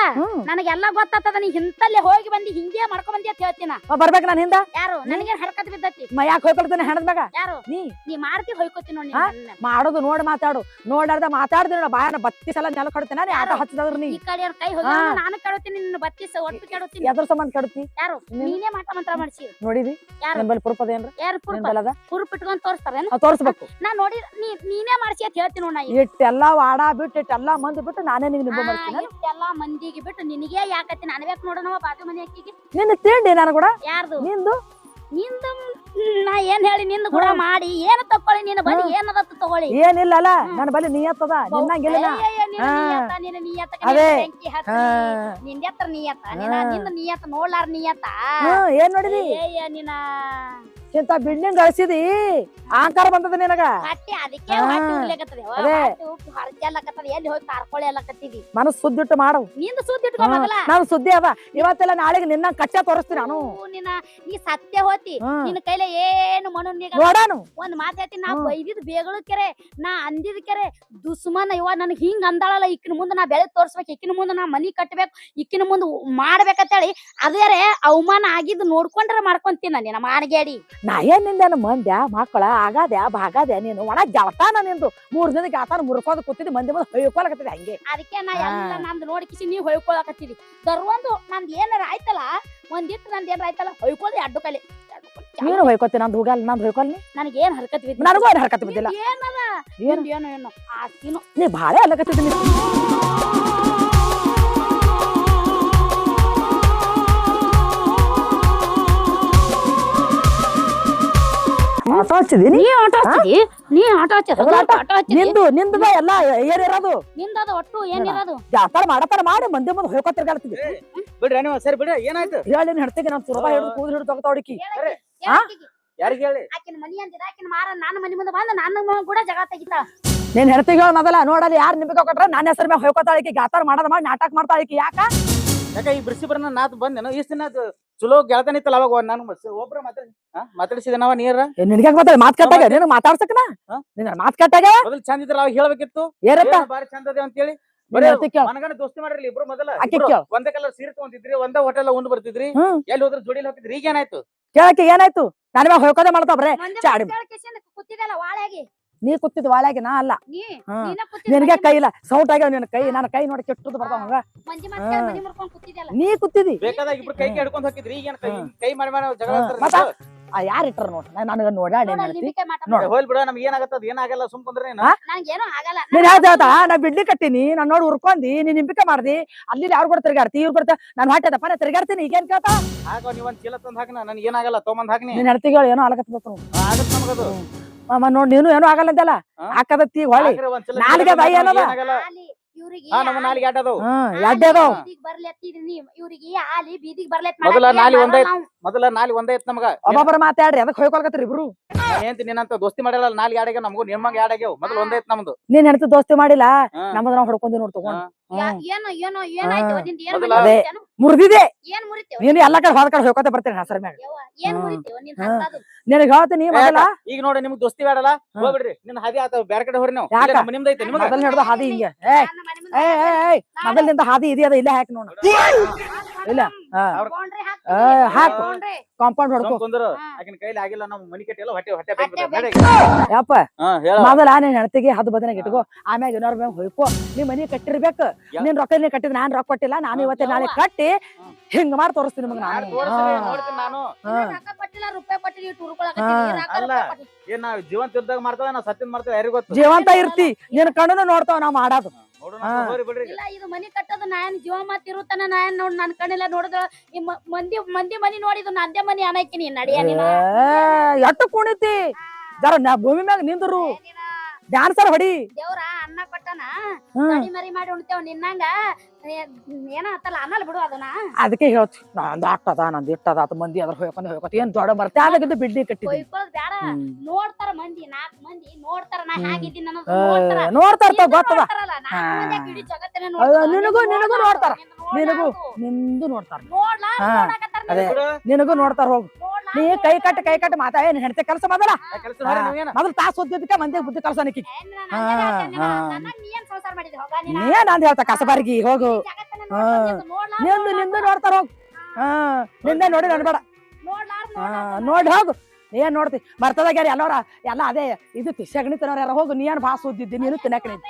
ನನಗೆಲ್ಲ ಗೊತ್ತಾಗ್ತದ ನೀ ಇಂತಲ್ಲೇ ಹೋಗಿ ಬಂದಿ ಹಿಂಗೆ ಮಾಡ್ಕೊಂಡ್ ಬಂದಿ ಅಂತ ಹೇಳ್ತೀನ ಬರ್ಬೇಕು ನಾನು ಹಿಂದ ಯಾರು ನನಗೇನ್ ಹರಕತ್ ಬಿದ್ದತಿ ಯಾಕೆ ಹೋಗ್ಕೊಳ್ತೇನೆ ಹೆಣದ ಮ್ಯಾಗ ಯಾರು ನೀ ಮಾಡ್ತಿ ಹೋಯ್ಕೋತಿ ನೋಡಿ ಮಾಡೋದು ನೋಡ್ ಮಾತಾಡು ನೋಡಾರ್ದ ಮಾತಾಡ್ದಿ ನೋಡ ಬಾಯನ ಬತ್ತಿ ಸಲ ನೆಲ ಕಡ್ತೇನ ನೀ ಆಟ ಹಚ್ಚದ್ರ ನೀ ಈ ಕಡೆ ಕೈ ಹೋಗ ನಾನು ಕೆಡುತ್ತೀನಿ ನಿನ್ನ ಬತ್ತಿಸ ಒಟ್ಟು ಕೆಡುತ್ತೀನಿ ಎದ್ರ ಸಂಬಂಧ ಕೆಡುತ್ತಿ ಯಾರು ನೀನೇ ಮಾಟ ಮಂತ್ರ ಮಾಡ್ಸಿ ನೋಡಿದಿ ಯಾರು ನಿಂಬಲ್ಲಿ ಪುರುಪ ಅದೇನ್ರ ಯಾರು ನಿಂಬಲ್ಲದ ಪುರುಪ್ ಇಟ್ಕೊಂಡ್ ತೋರಿಸ್ತಾರೇನು ತೋರ್ಸ್ಬೇಕು ನಾ ನೋಡಿ ನೀನೇ ಮಾಡ್ಸಿ ಅಂತ ಹೇಳ್ತೀನಿ ನೋಡ ಇಟ್ಟೆಲ್ಲಾ ವಾಡ ಬಿಟ್ಟು ಇಟ್ಟೆಲ್ಲಾ ಮಂದಿ ಬಿಟ್ಟು ನಾನೇ ನಿಂಗೆ ನಿಂಬ ಮಾಡ್ತೀನಿ ಇಷ್ಟೆಲ್ಲ ಮಂದಿಗೆ ಬಿಟ್ಟು ನಿನಗೆ ಯಾಕತ್ತಿ ನಾನು ಬೇಕು ನೋಡೋಣ ಬಾಜು ಮನೆ ಅಕ್ಕಿಗೆ ನಿನ್ನ ತಿಂಡಿ ನಾನು ಕೂಡ ಯಾರ್ದು ನಿಂದು ನಿಂದು ನಾ ಏನ್ ಹೇಳಿ ನಿಂದ ಕೂಡ ಮಾಡಿ ಏನ್ ತಕೊಳ್ಳಿ ನೀನು ಬರೀ ಏನದತ್ತು ತಗೊಳ್ಳಿ ಏನಿಲ್ಲಲ್ಲ ನನ್ನ ಬಳಿ ನಿಯತ್ತದ ನಿನ್ನಂಗಿಲ್ಲ ಅದೇ. ನಿಂದೆತ್ರ ನಿಯತ್ತ ನಿಂದ ನಿಯತ್ತ ನೋಡ್ಲಾರ ನಿಯತ್ತ ಏನ್ ನೋಡಿದಿ ನಿನ್ನ ಇಂತ ಬಿಲ್ಡಿಂಗ್ ಗಳಿಸಿದಿ ಆಂಕಾರ ಬಂದದ ನಿನಗ ಕಟ್ಟಿ ಅದಕ್ಕೆ ಹೊಟ್ಟಿ ಉರ್ಲಿಕತ್ತದ ಹರಜಲ್ಲಕತ್ತದ ಎಲ್ಲಿ ಹೋಗಿ ಕಾರ್ಕೊಳ್ಳಿ ಎಲ್ಲಕತ್ತೀವಿ ಮನಸ್ ಸುದ್ದಿಟ್ಟು ಮಾಡು ನಿಂದ ಸುದ್ದಿ ಇಟ್ಕೊಂಬಲ್ಲ ನಾನು ಸುದ್ದಿ ಅದ ಇವತ್ತೆಲ್ಲ ನಾಳೆಗೆ ನಿನ್ನ ಕಚ್ಚ ತೋರಿಸ್ತೀನಿ ನಾನು ನಿನ್ನ ನೀ ಸತ್ಯ ಹೋತಿ ನಿನ್ನ ಕೈಲ ಏನು ಮನು ನೋಡಾನು ಒಂದ್ ಮಾತ್ ಹೇಳ್ತೀನಿ ನಾ ಬೈದಿದ್ ಬೇಗಳು ಕೆರೆ ನಾ ಅಂದಿದ್ ಕೆರೆ ದುಸ್ಮನ್ ಇವ ನನ್ಗ್ ಹಿಂಗ್ ಅಂದಾಳಲ್ಲ ಇಕ್ಕಿನ ಮುಂದ ನಾ ಬೆಳೆ ತೋರ್ಸ್ಬೇಕು ಇಕ್ಕಿನ ಮುಂದ ನಾ ಮನಿ ಕಟ್ಬೇಕು ಇಕ್ಕಿನ ಮುಂದ ಮಾಡ್ಬೇಕಂತೇಳಿ ಅದೇರೆ ಅವಮಾನ ಆಗಿದ್ದು ನೋಡ್ಕೊಂಡ್ರೆ ಮಾಡ್ಕೊಂತೀನಿ ನಿನ್ನ ಮಾನಗೇಡಿ ನಾ ಏನ್ ನಿಂದೇನು ಮಂದ್ಯ ಮಕ್ಕಳ ಆಗಾದ್ಯಾ ಭಾಗಾದ್ಯಾ ನೀನು ಒಣ ಗೆಳತಾನ ನಿಂದು 3 ದಿನ ಗೆಳತಾನ ಮುರ್ಕೋದ್ ಕೂತಿದ್ದಿ ಮಂದಿ ಮುಂದೆ ಹೊಯ್ಕೊಳಕತ್ತಿದ್ದೆ ಹಂಗೆ ಅದಕ್ಕೆ ನಾ ಎಲ್ಲ ನಂದು ನೋಡ್ಕಿಸಿ ನೀವ್ ಹೊಯ್ಕೊಳಕತ್ತೀರಿ ದರ್ವಂದು ನಂದ್ ಏನಾರ ಆಯ್ತಲ್ಲ ಒಂದಿಟ್ಟು ನಂದ್ ಏನಾರ ಆಯ್ತಲ್ಲ ಹೊಯ್ಕೊಳ್ಳಿ ಅಡ್ಡು ಕಲೆ ನೀನು ಹೊಯ್ಕೊತಿ ನಂದು ಹೋಗಲ್ಲ ನಂದು ಹೊಯ್ಕೊಲ್ ನೀ ನನಗೆ ಏನ್ ಹರಕತ್ ಬಿದ್ದ ನನಗೂ ಏನ್ ಹರಕತ್ ಬಿದ್ದಿಲ್ಲ ಏನದ ಏನು ಏನು ಆಸ್ತಿನು ನೀ ಬಾಳೆ ಅಲ್ಲಕತ್ತಿದ್ದಿ ಆಟ ಹಚ್ಚಿದಿ ನೀ ಆಟ ಹಚ್ಚಿದಿ ನೀ ಆಟ ಹಚ್ಚಿ ನಿಂದು ನಿಂದ ಎಲ್ಲ ಏನಿರೋದು ನಿಂದದ ಒಟ್ಟು ಏನಿರೋದು ವ್ಯಾಪಾರ ಮಾಡತಾರ ಮಾಡಿ ಮಂದಿ ಮುಂದೆ ಹೋಗ್ಕೊತಿರ್ಗಾಡ್ತಿದ್ವಿ ಬಿಡ್ರಿ ನೀವು ಸರಿ ಬಿಡ್ರಿ ಏನಾಯ್ತು ಹೇಳಿ ನೀನ್ ಹೆಡ್ತಿಗೆ ನಾನು ತುರ್ಬಾ ಹಿಡಿದು ಕೂದಲು ಹಿಡಿದು ತಗೋತಾ ಹುಡುಕಿ ಯಾರಿಗೆ ಹೇಳಿ ಆಕಿನ ಮನಿ ಅಂದಿದ ಆಕಿನ ಮಾರ ನನ್ನ ಮನಿ ಮುಂದೆ ಬಂದ ನನ್ನ ಕೂಡ ಜಗಳ ತೆಗಿತಾಳ ನೀನ್ ಹೆಡ್ತಿಗೆ ಹೇಳ ಮೊದಲ ನೋಡಲ್ಲಿ ಯಾರು ನಿಂಬಿಕೆ ಕೊಟ್ರೆ ನನ್ನ ಹೆಸರು ಮ್ಯಾಗ ಹೋಗ್ಕೊತಾಳಿಕೆ ಗಾತಾರ ಮಾಡೋದ್ ಮಾಡಿ ನಾಟಕ ಮಾಡ್ತಾಳಿಕೆ ಯಾಕ ಈ ಬಿರ್ಸಿ ಬರನ ನಾತ್ ಬಂದೇನು ಇಷ್ಟ ದಿನ ಚಲೋ ಗೆಳತನಿತ್ತಲ್ಲ ಅವಾಗ ನಾನು ಒಬ್ರ ಮಾತಾಡಿಸಿದ ನಾವ ನೀರ ನಿನ್ಗೆ ಮಾತಾಡ ಮಾತ್ ಕಟ್ಟಾಗ ನೀನು ಮಾತಾಡ್ಸಕನ ನಿನ್ನ ಮಾತ್ ಕಟ್ಟಾಗ ಮೊದಲು ಚಂದ ಇದ್ರ ಅವಾಗ ಹೇಳ್ಬೇಕಿತ್ತು ಏನಂತ ಬಾರಿ ಚಂದ ಅದೇ ಅಂತ ಹೇಳಿ ಮನಗಂಡ ದೋಸ್ತಿ ಮಾಡಿರ್ಲಿ ಇಬ್ರು ಮೊದಲ ಒಂದೇ ಕಲರ್ ಸೀರೆ ತಗೊಂತಿದ್ರಿ ಒಂದೇ ಹೋಟೆಲ್ ಉಂಡ್ ಬರ್ತಿದ್ರಿ ಎಲ್ಲಿ ಹೋದ್ರ ಜೋಡಿಲಿ ಹೋಗಿದ್ರಿ ಈಗ ಏನಾಯ್ತು ಕೇಳಕ್ಕೆ ಏನಾಯ್ತು ನನ್ನ ಮ್ಯಾಗ ಹೋಗ್ಕೋದೆ ಮಾಡ್ತಾವ ಬರೇ ಚಾಡಿ ಕೂತಿದಲ್ಲ ವಾಳೆಗೆ ನೀ ಕೂತಿದ್ ವಾಳ್ಯಾಗಿ ನಾ ಅಲ್ಲ ನೀನ ನಿನಗೆ ಕೈ ಇಲ್ಲ ಸೌಟ್ ಆಗ್ಯಾವ ನಿನ್ನ ಕೈ ನನ್ನ ಕೈ ನೋಡಿ ಕೆಟ್ಟದ್ದು ಬರ್ತಾವ ಹಂಗ ಮನಿ ಮುರ್ಕೊಂಡ್ ಕೂತಿದಲ್ಲ ನೀ ಕೂತಿದಿ ಬೇಕಾದಾಗ ಇಬ್ರು ಕೈ ಹಿಡ್ಕೊಂಡ್ ಹೋಗಿದ್ರಿ ಈಗ ಕೈ ಮಾಡಿ ಜಗಳ ಯಾರು ಇಟ್ರ ನೋಡ್ ನನಗ ನೋಡಾಡಿ ಹೋಲ್ ಬಿಡ ನಮ್ಗೆ ಏನಾಗತ್ತದ ಏನಾಗಲ್ಲ ಸುಮ್ ಕುಂದ್ರೆ ನಂಗೇನು ಆಗಲ್ಲ ನೀನ್ ಹೇಳ್ತಾ ನಾ ಬಿಡ್ಲಿ ಕಟ್ಟಿನಿ ನಾನ್ ನೋಡಿ ಉರ್ಕೊಂಡಿ ನೀನ್ ನಿಂಬಿಕೆ ಮಾಡ್ದಿ ಅಲ್ಲಿ ಯಾರು ಕೂಡ ತಿರ್ಗಾಡ್ತಿ ಇವ್ರು ಕೊಡ್ತಾ ನಾನ್ ಹಾಟದಪ್ಪ ನಾ ತಿರ್ಗಾಡ್ತೀನಿ ಈಗೇನ್ ಕೇಳ್ತಾ ಆಗ ನೀವ್ ಒಂದ್ ಚೀಲ ತಂದ್ ಹಾಕಿನ ನನ್ಗೆ ಏನಾಗಲ್ಲ ತೊಗೊಂಡ್ ಹಾಕಿನಿ ನೀನ್ ಹೆಡ್ತಿಗಳು ಏನೋ ಆಗತ್ತ ಆಗತ್ ನಮಗದು ನೋಡ್ ನೀನು ಏನೋ ಆಗಲ್ಲ ಅಂತಲ್ಲ ಹಾಕದತ್ತಿ ಹೊಳಿ ನಾಲ್ಗೆ ಬಾಯಿ ಏನದ ನಮ್ಮ ನಾಲಿಗೆ ಆಟದವು ಎಡ್ಡೆದವ್ ಬರ್ಲತ್ತಿದ್ರಿ ಇವ್ರಿಗೆ ಆಲಿ ಬೀದಿಗೆ ಬರ್ಲತ್ ಮೊದಲ ನಾಲಿ ಒಂದೇ ಐತ್ ನಮಗ ಒಬ್ಬೊಬ್ಬರ ಮಾತಾಡ್ರಿ ಅದಕ್ಕೆ ಹೋಯ್ಕೊಳಕತ್ರಿ ಇಬ್ರು ಏಂತಿ ನೀನಂತ ದೋಸ್ತಿ ಮಾಡಿಲ್ಲ ನಾಲ್ಗೆ ಆಡಾಗ ನಮಗೂ ನಿಮ್ಮಂಗ ಆಡಾಗ್ಯಾವ ಮೊದಲು ಒಂದೇ ಐತ್ ನಮ್ದು ನೀನ್ ಹೆಣ್ತಿ ದೋಸ್ತಿ ಮಾಡಿಲ್ಲ ನಮ್ಮದ್ ನಾವ್ ಹೊಡ್ಕೊಂಡಿ ನೋಡ್ ತಗೊಂಡ್ ಏನೋ ಏನಾಯ್ತು ಅದೇ ಮುರಿದಿದೆ ಏನ್ ಮುರಿತೇವ ನೀನು ಎಲ್ಲಾ ಕಡೆ ಹೋದ ಕಡೆ ಹೋಗ್ಕೊತ ಬರ್ತೇನೆ ಹೆಸರ ಮ್ಯಾಗ ಏನ್ ಮುರಿತೇವ ನಿನ್ ನಿನಗ್ ಹೇಳ್ತೀನಿ ಮೊದಲ ಈಗ ನೋಡಿ ನಿಮ್ಗೆ ದೋಸ್ತಿ ಬೇಡಲ್ಲ ಹೋಗ್ಬಿಡ್ರಿ ನಿನ್ನ ಹಾದಿ ಆತ ಬೇರೆ ಕಡೆ ಹೊರಿ ನಾವು ಯಾಕ ನಿಮ್ದು ಐತೆ ನಿಮ್ಗೆ ಮೊದಲ್ ಹಿಡ್ದು ಹಾದಿ ಹಿಂಗೆ ಮೊದಲಿಂದ ಹಾದಿ ಇದೆ ಅದ ಇಲ್ಲೇ ಹಾಕಿ ನೋಡ ಇಲ್ಲ ಹಾಕು ಕಾಂಪೌಂಡ್ ಹೊಡ್ಕೊ ಕುಂದ್ರು ಆಕಿನ ಕೈಲಿ ಆಗಿಲ್ಲ ನಮ್ಮ ಮನಿ ಕಟ್ಟಿ ಎಲ್ಲ ಹೊಟ್ಟೆ ಯಪ್ಪ ಮೊದಲ ನೀನ್ ಹೆಣ್ತಿಗೆ ಹದ್ದು ಬದನಾಗ ಇಟ್ಕೋ ಆಮ್ಯಾಗ ಇನ್ನೋರ್ ಮ್ಯಾಗ ಹೊಯ್ಕೋ ನೀ ಮನಿ ಕಟ್ಟಿರ್ಬೇಕು ನೀನ್ ರೊಕ್ಕ ನೀ ಕಟ್ಟಿದ್ ನಾನ್ ರೊಕ್ಕ ಕೊಟ್ಟಿಲ್ಲ ನಾನು ಇವತ್ತೇ ನಾಳೆ ಕಟ್ಟಿ ಹಿಂಗ್ ಮಾಡಿ ತೋರಿಸ್ತೀನಿ ನಿಮಗ್ ನಾನು ಏನ್ ನಾವ್ ಜೀವಂತ ಇದ್ದಾಗ ಮಾಡ್ತಾವ ನಾವ್ ಸತ್ತಿನ ಮಾಡ್ತಾವ ಯಾರಿಗ ಗೊತ್ತು ಜೀವಂತ ಇರ್ತಿ ನಿನ್ ಕಣ್ಣು ನೋಡ್ತಾವ ನಾವ್ ಮಾಡೋದು ಇಲ್ಲ ಇದು ಮನಿ ಕಟ್ಟೋದು ನಾನ್ ಜೀವ ಮಾತ್ ಇರುತ್ತಾನ ನಾನ್ ನೋಡ್ ನನ್ ಕಣ್ಣಿಲ್ಲ ನೋಡಿದ್ರ ಮಂದಿ ಮನಿ ನೋಡಿದ್ ನಂದೇ ಮನಿ ಅನಕಿನಿ ನಡಿಯ ಎಟ್ಟು ಕುಣಿತಿ ಜರ ಭೂಮಿ ಮ್ಯಾಗ ನಿಂದ್ರು ಡ್ಯಾನ್ಸರ್ ಹೊಡಿ ದೇವ್ರ ಅನ್ನ ಕೊಟ್ಟನ ತಡಿ ಮರಿ ಮಾಡಿ ಉಣ್ತೇವ್ ನಿನ್ನಂಗ ಏನ ಆತಲ್ಲ ಅನ್ನಲ್ ಬಿಡು ಅದನ್ನ ಅದಕ್ಕೆ ಹೇಳ್ತಿ ನಂದ್ ಅಟ್ಟದ ನಂದ್ ಇಟ್ಟದ ಅದ್ ಮಂದಿ ಅದ್ರ ಹೋಯ್ಕೊಂಡ್ ಏನ್ ದೊಡ್ಡ ಬರ್ತೆ ಆದಾಗಿದ್ದು ಬಿಡ್ಲಿ ಕಟ್ಟಿದ್ವಿ ಹೊಯ್ಕೊಳ್ಳೋದ್ ಬ್ಯಾಡ ನೋಡ್ತಾರ ಮಂದಿ 4 ಮಂದಿ ನೋಡ್ತಾರ ನಾ ಹೇಗಿದ್ದೀನಿ ನೋಡ್ತಾರ ಗೊತ್ತದ ನಿನಗೂ ನೋಡ್ತಾರ ನಿನಗೂ ನಿಂದು ನೋಡ್ತಾರ ನೋಡ್ಲಾ ಅದೇ ನಿನಗೂ ನೋಡ್ತಾರ ಹೋಗು ನೀ ಕೈ ಕಟ್ಟು ಮಾತಾ ಏನ್ ಹೆಣ್ತೆ ಕೆಲಸ ಮೊದಲ ಕೆಲಸ ನೋಡಿ ನೀವೇನ ಮೊದಲು ತಾಸು ಓದಿದ್ದಕ್ಕೆ ಮಂದಿಗೆ ಬುದ್ಧಿ ಕಲ್ಸನಿಕ್ಕಿ ನೀ ಏನ್ ಅಂದ್ ಹೇಳ್ತಾ ಕಸಬಾರ್ಗಿ ಹೋಗು ನಿಂದು ನೋಡ್ತಾರ ಹೋಗು ನಿಂದೆ ನೋಡಿ ನಡ್ಬೇಡ ನೋಡಿ ಹೋಗು ಏನ್ ನೋಡ್ತಿ ಬರ್ತದಾಗ ಎಲ್ಲಾರ ಎಲ್ಲ ಅದೇ ಇದು ಸಗಣಿ ತಿನ್ನೋರ್ ಯಾರ ಹೋಗು ನೀ ಏನ್ ಭಾಳ ಸುದ್ದಿದ್ದಿ ನೀನು ತಿನ್ನಕ್ ನಿಂತ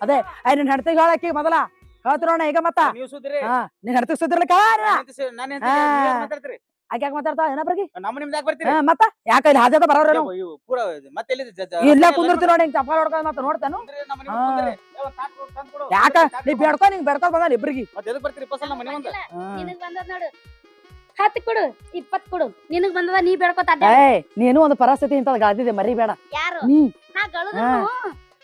ಅದೇ ನಿನ್ ಹೆಣ್ತಿಗೆ ಹೇಳಕ್ಕಿ ಮೊದಲ ಹೇಳ್ತಿರೋಣ ಈಗ ಮತ್ತ ನೀವು ಸುದ್ರಿ ನೀನ್ ಹೆಣ್ತಿಗೆ ಸುದ್ದಿರ್ಲಿಕ್ಕ ನಾನು ಮಾತಾಡ್ತೀರಿ ಆಕ್ಯಾಕ ಮಾತಾಡ್ತಾವ ಏನಬ್ರಿಗೆ ನಮ್ಮ ನಿಮ್ದಾಗ ಬರ್ತೀರಿ ಮತ್ತ ಯಾಕ ಇಲ್ಲಿ ಹಾಜದ ಬರೋರು ಪೂರ ಮತ್ತೆ ಇಲ್ಲ ಕುಂದಿರ್ತಿ ನೋಡಿ ಹಿಂಗ್ ಚಪ್ಪಾಳ ಹೊಡ್ಕೊಂಡ್ ಮತ್ತ ನೋಡ್ತಾನು ಯಾಕ ನೀ ಬೇಡ್ಕೊ ನಿಂಗ್ ಬೇಡ್ಕೊ ಬಂದ ಇಬ್ರಿಗೆ ಮತ್ತೆ ಎದಕ್ ಬರ್ತೀರಿ ಫಸಲ್ ನಮ್ಮ ಮನೆ ಮುಂದೆ ನಿನಗ್ ಬಂದದ ನೋಡು 10 ಕೊಡು 20 ಕೊಡು ನಿನಗ್ ಬಂದದ ನೀ ಬೇಡ್ಕೋತ ನೀನು ಒಂದು ಪರಿಸ್ಥಿತಿ ಇಂತದ್ ಗಾದಿದೆ ಮರಿ ಬೇಡ ಯಾರು ನೀ ನಾ ಗಳದ್ರು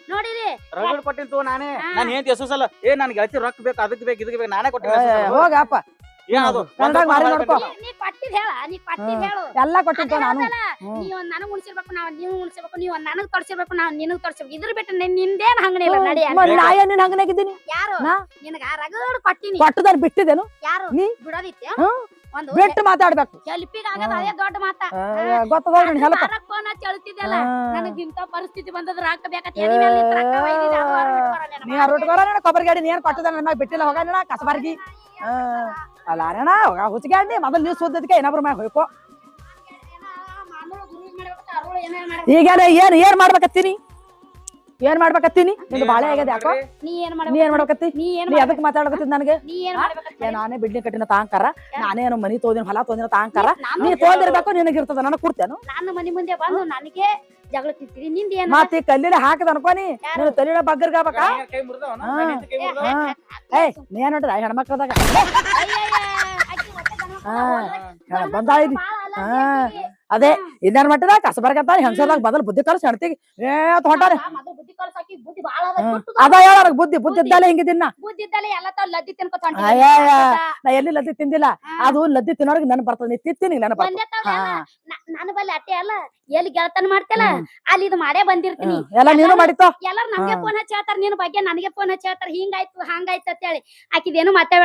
ನೋಡಿರಿ ರಗಡ್ ಕೊಟ್ಟಿಂತು ನಾನೇ ನಾನು ಏನ್ ಎಸಸಲ್ಲ ನನ್ ಗೆಳತಿ ರೊಕ್ಕ ಬೇಕು ಅದಕ್ಕೆ ಬೇಕು ಇದಕ್ಕೆ ಬೇಕು ನಾನೇ ಕೊಟ್ಟಿಲ್ಲ ಹೋಗಪ್ಪ ಏನದು ಕನ್ನಡಾಗ ಮಾರಿ ನೋಡ್ಕೊ ನೀ ಕೊಟ್ಟಿದ್ ಹೇಳ ನೀ ಕೊಟ್ಟಿದ್ ಹೇಳು ಎಲ್ಲಾ ಕೊಟ್ಟಿದ್ದ ನಾನು ನೀ ಒಂದ್ ನನಗ್ ಉಣಿಸಿರ್ಬೇಕು ನಾವ್ ನೀವು ಉಣಿಸಿರ್ಬೇಕು ನೀವ್ ಒಂದ್ ನನಗ್ ತೋರ್ಸಿರ್ಬೇಕು ನಾವ್ ನಿನಗ್ ತೋರ್ಸಿರ್ಬೇಕು ಇದ್ರ ಬಿಟ್ಟು ನಿಂದೇನ್ ಹಂಗನೇ ಇಲ್ಲ ನಡಿ ನಾಯ ನಿನ್ ಹಂಗನಾಗಿದ್ದೀನಿ ಯಾರು ನಾ? ನಿನಗ ರಗಡ್ ಕೊಟ್ಟಿನಿ ಕೊಟ್ಟದಾರ ಬಿಟ್ಟಿದ್ದೇನು ಯಾರು ನೀ? ಬಿಡೋದಿತ್ಯ ಒಂದು ಬಿಟ್ಟು ಮಾತಾಡ್ಬೇಕು ಹೆಲ್ಪಿಗ್ ಆಗದ ಅದೇ ದೊಡ್ಡ ಮಾತ ಗೊತ್ತದ ಹೆಲ್ಪ್ ಫೋನ್ ಹಚ್ಚಿ ಹೇಳ್ತಿದ್ದಲ್ಲ ನನಗ್ ಇಂತ ಪರಿಸ್ಥಿತಿ ಬಂದದ್ರ ರೊಕ್ಕ ಬೇಕಂತ ಎದಿ ಮೇಲೆ ನಿಂತ್ ರೊಕ್ಕ ಒಯ್ದಿದ್ದೆ, ಅದು ಹೊರಗ್ ಬಿಟ್ಟು ಬರೋಲ್ಲ ನೀ ಹೊರಟ್ಕೋರ ಕೊಬ್ಬರಿ ಗಾಡಿ ನೀನ್ ಕೊಟ್ಟದ ನನ್ನ ಬಿಟ್ಟಿಲ್ಲ ಹೋಗ ನಿನ್ನ ಕಸಬಾರ್ಗಿ ಅಲ್ಲ ಅಣ್ಣ ಹೋಗ ಹುಚ್ಚಿಗಾಡಿ ಮೊದಲು ನೀವು ಸುದ್ದದಕ್ಕೆ ಏನಾದ್ರು ಮ್ಯಾಗ ಹೋಯ್ಕೋ ಈಗ ಏನ್ ಮಾಡ್ಬೇಕತ್ತೀನಿ ನಿಂದು ಬಾಳೆ ಆಗ್ಯದ ಯಾಕೋ ನೀ ಏನ್ ನೀ ಏನ್ ಮಾಡ್ಬೇಕತ್ತಿ ನೀ ಏನ್ ನೀ ಅದಕ್ಕೆ ಮಾತಾಡಕತ್ತಿದ್ ನನಗೆ ನೀ ಏನ್ ಮಾಡ್ಬೇಕಂತ ನಾನೇ ಬಿಲ್ಡಿಂಗ್ ಕಟ್ಟಿನ ತಾಂಕಾರ ನಾನೇನು ಮನಿ ತೋದಿನ ಹೊಲ ತೋದಿನ ತಾಂಕಾರ ನೀ ತೋದಿರ್ಬೇಕು ನಿನಗಿರ್ತದ ನನಗ್ ಕೊಡ್ತೇನು ನಾನು ಮನಿ ಮುಂದೆ ಬಂದು ನನಗೆ ಜಗಳ ತಿಂತೀರಿ ನಿಂದ ಏನ್ ಮತ್ ಈ ಕಲ್ಲಿನ ಹಾಕದ ಅನ್ಕೋನಿ ನೀನು ತಲಿನ ಬಗ್ಗರ್ಗಾಬೇಕಾ ಕೈ ಮುರಿದವನ ನೀ ಏನ್ ನೋಡ್ರಿ ಹೆಣ್ಮಕ್ಳದಾಗ ಬಂದಾಳಿ ಅದೇ ಇನ್ನೇನ್ ಮಟ್ಟದ ಕಸಬರ್ಗತ್ತ ಹೆಂಗಸದಾಗ ಬದಲ್ ಬುದ್ಧಿ ಕಲ್ಸಿ ಹೆಣ್ತಿಗೆ ಹೊಂಟಾರೆ ಅದ ಹೇಳ ಬುದ್ಧಿ ಇದ್ದಲ್ಲ ಹಿಂಗಿದಿನ್ನ ನಾ ಎಲ್ಲಿ ಲದ್ದಿ ತಿಂದಿಲ್ಲ ಅದು ಲದ್ದಿ ತಿನ್ನೋರ್ಗೆ ನನ್ ಬರ್ತದ ನೀ ತಿತ್ತೀನಿ ನನ್ ಬರ್ತದ ನಾನು ಬಲ್ಲಿ ಅಟ್ಟೆ ಅಲ್ಲ ಎಲ್ಲಿ ಗೆಳತನ ಮಾಡ್ತೇಲ್ಲ ಅಲ್ಲಿ ಇದು ಮಾಡೇ ಬಂದಿರ್ತೀನಿ ಎಲ್ಲ ನೀನು ಮಾಡಿತ್ತು ಎಲ್ಲಾರು ನಮ್ಗೆ ಫೋನ್ ಹಚ್ಚಿ ಹೇಳ್ತಾರ ನಿನ್ ಬಗ್ಗೆ ನನಗೆ ಫೋನ್ ಹಚ್ಚಿ ಹೇಳ್ತಾರ ಹಿಂಗಾಯ್ತು ಹಂಗಾಯ್ತು ಅಂತ ಹೇಳಿ ಆಕಿದೇನು ಮಾತಾಡ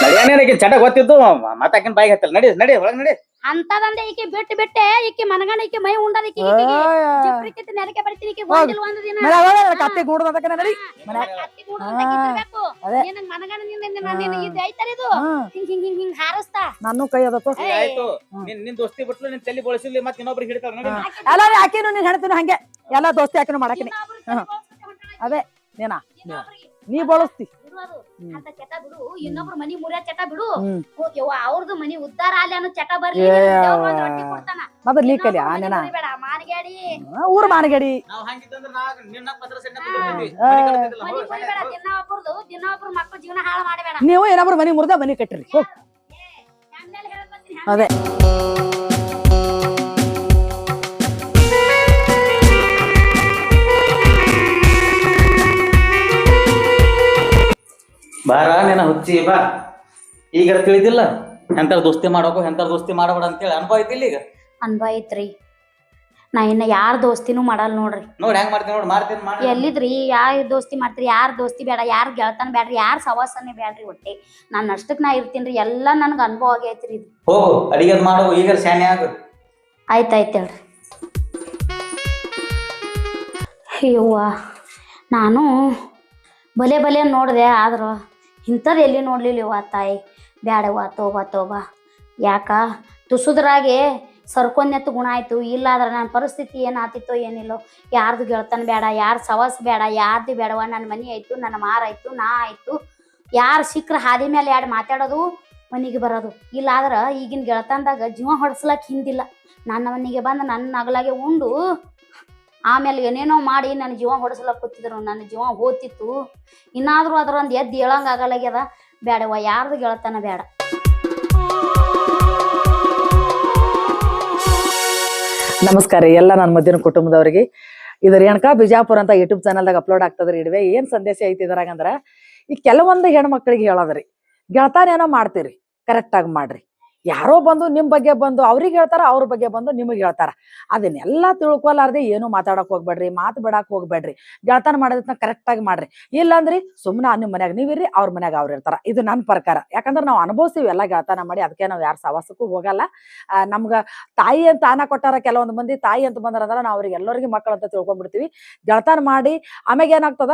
ನಡಿಯಾನೇನಕ್ಕೆ ಚಟ ಗೊತ್ತಿತ್ತು ಮಾತಾಕಿನ ಬಾಯಿಗೆ ಹತ್ತಲ್ಲ ನಡಿ ನಡಿ ಒಳಗ್ ನಡಿ ಅಂತದಂದೆ ಈಕಿ ಬಿಟ್ಟೆ ಈಕಿ ಮನಗಣ ಈಕಿ ಮೈ ಉಂಡದ ಈಕಿ ಜಿಪ್ರಿಕಿತ್ ನೆಲಕ್ಕೆ ಬರ್ತೀನಿ ಈಕಿ ಒಂದಿಲ್ಲ ಒಂದು ದಿನ ಕತ್ತಿ ಗೂಡದಕ್ಕೆ ನಡಿ ಕತ್ತಿ ಗೂಡು ಅಂತ ಕಿತ್ತಿರ್ಬೇಕು. ನಿನಗ್ ಮನಗಣ ನಿನ್ನ ಇದು ಐತರ ಇದು ಹಿಂಗ್ ಹಿಂಗ್ ಹಿಂಗ್ ಹಿಂಗ್ ಹಾರಸ್ತಾ ನಾನು ಕೈ ಅದತ್ತು ಆಯ್ತು ನಿನ್ ದೋಸ್ತಿ ಬಿಟ್ಲು ನಿನ್ ತಲೆ ಬಳಸಿರ್ಲಿ ಮತ್ತೆ ಇನ್ನೊಬ್ರಿಗೆ ಹಿಡಿತಾರ ನಡಿ ಎಲ್ಲ ಹಾಕಿನು ನೀನ್ ಹೇಳ್ತೀನಿ ಹಂಗೆ ಎಲ್ಲ ದೋಸ್ತಿ ಹಾಕಿನು ಮಾಡಾಕಿನಿ ಅದೇ ನೀನಾ ನೀ ಬಳಸ್ತಿ ಅಂತ ಚಟ ಬಿಡು ಇನ್ನೊಬ್ರು ಮನಿ ಮುರಿಯ ಚಟ ಬಿಡು ಅವ್ರದ್ದು ಮನಿ ಉದ್ದಾರ ಅಲ್ಲಿ ಅನ್ನೋ ಚಟ ಬರ್ಲಿ ರೊಟ್ಟಿ ಕೊಡ್ತಾನ ಮೊದಲು ನೀ ಕಲಿ ಆನೇನ ಮಾನಗಾಡಿ ಊರ್ ಮಾನಗಡಿ ನಾವು ಹಂಗಿತ್ತಂದ್ರ ನಾ ನಿನ್ನ ಪತ್ರ ಸೆಣ್ಣ ಕುಂದಿರ್ತಿದ್ವಿ ಮನಿ ಮುರಿಬೇಡ ದಿನ ಒಬ್ರು ಮಕ್ಕಳ ಜೀವನ ಹಾಳು ಮಾಡಬೇಡ ನೀವು ಏನಾದ್ರು ಮನಿ ಮುರ್ದ ಮನಿ ಕಟ್ಟ್ರಿ ಅದೇ ಬಾರ ನೀನ ಹುಚ್ಚಿ ಬಾ ಈಗ ತಿಳಿದಿಲ್ಲ ಎಂತಾರ ದೋಸ್ತಿ ಮಾಡೋಕು ಎಂತಾರ ದೋಸ್ತಿ ಮಾಡಬೇಡ ಅಂತೇಳಿ ಅನುಭವ ಐತಿಲ್ಲ ಈಗ ಅನ್ಭವ ಐತ್ರಿ ನಾ ಇನ್ನ ಯಾರ ದೋಸ್ತಿನೂ ಮಾಡಲ್ಲ ನೋಡ್ರಿ ನೋಡಿ ಹೆಂಗ್ ಮಾಡ್ತೀನಿ ನೋಡಿ ಮಾಡ್ತೀನಿ ಎಲ್ಲಿದ್ರಿ ಯಾರ ದೋಸ್ತಿ ಮಾಡ್ತೀರಿ ಯಾರ ದೋಸ್ತಿ ಬೇಡ ಯಾರ ಗೆಳತನ ಬೇಡ್ರಿ ಯಾರ ಸವಾಸನೆ ಬೇಡ್ರಿ ಒಟ್ಟೆ ನಾನ್ ಅಷ್ಟಕ್ ನಾ ಇರ್ತೀನ್ರಿ ಎಲ್ಲಾ ನನ್ಗ ಅನುಭವ ಆಗೈತ್ರಿ ಇದು ಹೋಗು ಅಡಿಗೆ ಮಾಡು ಈಗ ಶಾನೆ ಆಗು ಆಯ್ತಾಯ್ತು ಹೇಳ್ರಿ ಅಯ್ಯವ್ವ ನಾನು ಬಲೆ ನೋಡಿದೆ ಆದ್ರ ಇಂಥದ್ದು ಎಲ್ಲಿ ನೋಡ್ಲಿಲ್ಲವ್ವ ತಾಯಿ ಬ್ಯಾಡವ್ವ ತೋಬಾ ಯಾಕ ತುಸುದ್ರಾಗೆ ಸರ್ಕೊಂಡೆತ್ತು ಗುಣ ಆಯ್ತು ಇಲ್ಲಾದ್ರೆ ನನ್ನ ಪರಿಸ್ಥಿತಿ ಏನಾತಿತ್ತೋ ಏನಿಲ್ಲೋ ಯಾರ್ದು ಗೆಳತನ ಬೇಡ ಯಾರ ಸವಾಸ ಬೇಡ ಯಾರ್ದು ಬೇಡವ ನನ್ನ ಮನಿ ಆಯ್ತು ನನ್ನ ಮಾರಾಯ್ತು ನಾ ಆಯ್ತು ಯಾರು ಸಿಕ್ಕ್ರ ಹಾದಿ ಮೇಲೆ ಎರಡು ಮಾತಾಡೋದು ಮನಿಗೆ ಬರೋದು ಇಲ್ಲಾದ್ರೆ ಈಗಿನ ಗೆಳತನದಾಗ ಜೀವ ಹೊಡ್ಸ್ಲಕ್ ಹಿಂದಿಲ್ಲ ನನ್ನ ಮನೆಗೆ ಬಂದು ನನ್ನ ಅಗಲಾಗೆ ಉಂಡು ಆಮೇಲೆ ಏನೇನೋ ಮಾಡಿ ನನ್ನ ಜೀವ ಹೊಡೆಸ್ಲಕ್ ಕೂತಿದ್ರು ನನ್ನ ಜೀವ ಹೋತಿತ್ತು ಇನ್ನಾದ್ರೂ ಅದ್ರೊಂದು ಎದ್ದು ಹೇಳಂಗ ಆಗಲಾಗ್ಯದ ಬೇಡವ್ವ ಯಾರ್ದು ಗೆಳತನ ಬೇಡ ನಮಸ್ಕಾರ ಎಲ್ಲ ನನ್ನ ಮಧ್ಯಾಹ್ನ ಕುಟುಂಬದವರಿಗೆ ಇದು ರೇಣುಕಾ ಬಿಜಾಪುರ ಅಂತ ಯೂಟ್ಯೂಬ್ ಚಾನಲ್ದಾಗ ಅಪ್ಲೋಡ್ ಆಗ್ತದ್ರಿ ಇಡುವೆ ಏನ್ ಸಂದೇಶ ಐತಿ ಇದ್ರಾಗಂದ್ರ ಈ ಕೆಲವೊಂದು ಹೆಣ್ಮಕ್ಳಿಗೆ ಹೇಳೋದ್ರಿ ಗೆಳತಾನ ಏನೋ ಮಾಡ್ತೀರಿ ಕರೆಕ್ಟ್ ಆಗಿ ಮಾಡ್ರಿ ಯಾರೋ ಬಂದು ನಿಮ್ ಬಗ್ಗೆ ಬಂದು ಅವ್ರಿಗೆ ಹೇಳ್ತಾರ, ಅವ್ರ ಬಗ್ಗೆ ಬಂದು ನಿಮಗ್ ಹೇಳ್ತಾರ. ಅದನ್ನೆಲ್ಲಾ ತಿಳ್ಕೊಲಾರ್ದೆ ಏನು ಮಾತಾಡಕ್ ಹೋಗ್ಬೇಡ್ರಿ, ಮಾತು ಬಿಡಾಕ್ ಹೋಗ್ಬೇಡ್ರಿ. ಗೆಳತನ ಮಾಡೋದನ್ನ ಕರೆಕ್ಟ್ ಆಗಿ ಮಾಡ್ರಿ. ಇಲ್ಲಾಂದ್ರಿ ಸುಮ್ನ ನಿಮ್ ಮನ್ಯಾಗ ನೀವಿರ್ರಿ, ಅವ್ರ ಮನ್ಯಾಗ ಅವ್ರ ಇರ್ತಾರ. ಇದು ನನ್ ಪ್ರಕಾರ. ಯಾಕಂದ್ರ ನಾವ್ ಅನುಭವಿಸ್ತೀವಿ ಎಲ್ಲಾ ಗೆಳತನ ಮಾಡಿ. ಅದಕ್ಕೆ ನಾವ್ ಯಾರ ಸವಾಸಕ್ಕೂ ಹೋಗಲ್ಲ. ನಮ್ಗ ತಾಯಿ ಅಂತ ಆನ ಕೊಟ್ಟಾರ ಕೆಲವೊಂದ್ ಮಂದಿ. ತಾಯಿ ಅಂತ ಬಂದ್ರಂದ್ರ ನಾವ್ ಅವ್ರಿಗೆ ಎಲ್ಲರಿಗೂ ಮಕ್ಕಳು ಅಂತ ತಿಳ್ಕೊಂಡ್ಬಿಡ್ತೀವಿ. ಗೆಳತನ ಮಾಡಿ ಆಮ್ಯಾಗ ಏನಾಗ್ತದ,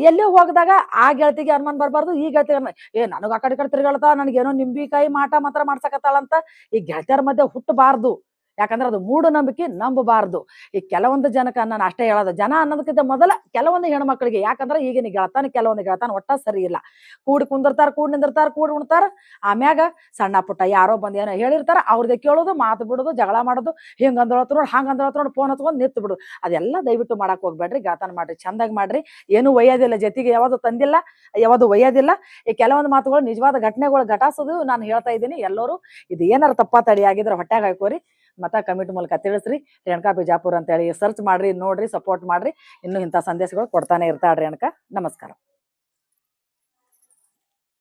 ಎಲ್ಲೇ ಹೋಗದಾಗ ಆ ಗೆಳತಿಗೆ ಅನುಮಾನ ಬರ್ಬಾರ್ದು, ಈ ಗೆಳತಿಗೆ ನನಗ ಆ ಕಡೆ ತಿರ್ಗಾಳ್ತಾ, ನನಗೇನೋ ನಿಂಬಿಕಾಯಿ ಮಾಟ ಮಾತ್ರ ಮಾಡ್ಸಕತ್ತಾಳಂತ ಈ ಗೆಳತಿಯರ ಮಧ್ಯೆ ಹುಟ್ಟಬಾರ್ದು. ಯಾಕಂದ್ರೆ ಅದು ಮೂಢನಂಬಿಕೆ, ನಂಬಬಾರ್ದು. ಈ ಕೆಲವೊಂದು ಜನಕ್ಕೆ ನಾನು ಅಷ್ಟೇ ಹೇಳೋದು, ಜನ ಅನ್ನೋದಕ್ಕಿಂತ ಮೊದಲ ಕೆಲವೊಂದು ಹೆಣ್ಮಕ್ಳಿಗೆ. ಯಾಕಂದ್ರೆ ಈಗಿನ ಗೆಳತನ ಕೆಲವೊಂದು ಗೆಳತನ ಒಟ್ಟ ಸರಿ ಇಲ್ಲ. ಕೂಡಿ ಕುಂದಿರ್ತಾರ, ಕೂಡಿ ನಿಂದಿರ್ತಾರ, ಕೂಡಿ ಉಣ್ತಾರ. ಆಮ್ಯಾಗ ಸಣ್ಣ ಪುಟ್ಟ ಯಾರೋ ಬಂದ್ ಏನೋ ಹೇಳಿರ್ತಾರ, ಅವ್ರದೇ ಕೇಳೋದು, ಮಾತು ಬಿಡೋದು, ಜಗಳ ಮಾಡೋದು, ಹಿಂಗ್ ಅಂದಳತ್ ನೋಡಿ, ಹಂಗ ಅಂದಳತ್ ನೋಡಿ, ಫೋನ್ ಹಚ್ಕೊಂಡ್ ನಿಂತು ಬಿಡು. ಅದೆಲ್ಲ ದಯವಿಟ್ಟು ಮಾಡಕ್ ಹೋಗ್ಬೇಡ್ರಿ. ಗೆಳತನ ಮಾಡ್ರಿ, ಚಂದಾಗಿ ಮಾಡ್ರಿ. ಏನು ಒಯ್ಯೋದಿಲ್ಲ, ಜೊತೆಗೆ ಯಾವುದು ತಂದಿಲ್ಲ, ಯಾವುದು ಒಯ್ಯೋದಿಲ್ಲ. ಈ ಕೆಲವೊಂದು ಮಾತುಗಳು ನಿಜವಾದ ಘಟನೆಗಳು ಘಟಾಸೋದು ನಾನು ಹೇಳ್ತಾ ಇದ್ದೀನಿ. ಎಲ್ಲರೂ ಇದು ಏನಾರು ತಪ್ಪ ತಡಿ ಆಗಿದ್ರೆ ಹೊಟ್ಯಾಗ ಹಾಕೋರಿ, ಮತ್ತ ಕಮಿಟಿ ಮೂಲಕ ತಿಳಿಸ್ರಿ. ರೇಣುಕಾ ಬಿಜಾಪುರ ಅಂತೇಳಿ ಸರ್ಚ್ ಮಾಡ್ರಿ, ನೋಡ್ರಿ, ಸಪೋರ್ಟ್ ಮಾಡ್ರಿ. ಇನ್ನೂ ಇಂಥ ಸಂದೇಶಗಳು ಕೊಡ್ತಾನೆ ಇರ್ತಾಳ್ರಿ ರೇಣುಕಾ. ನಮಸ್ಕಾರ.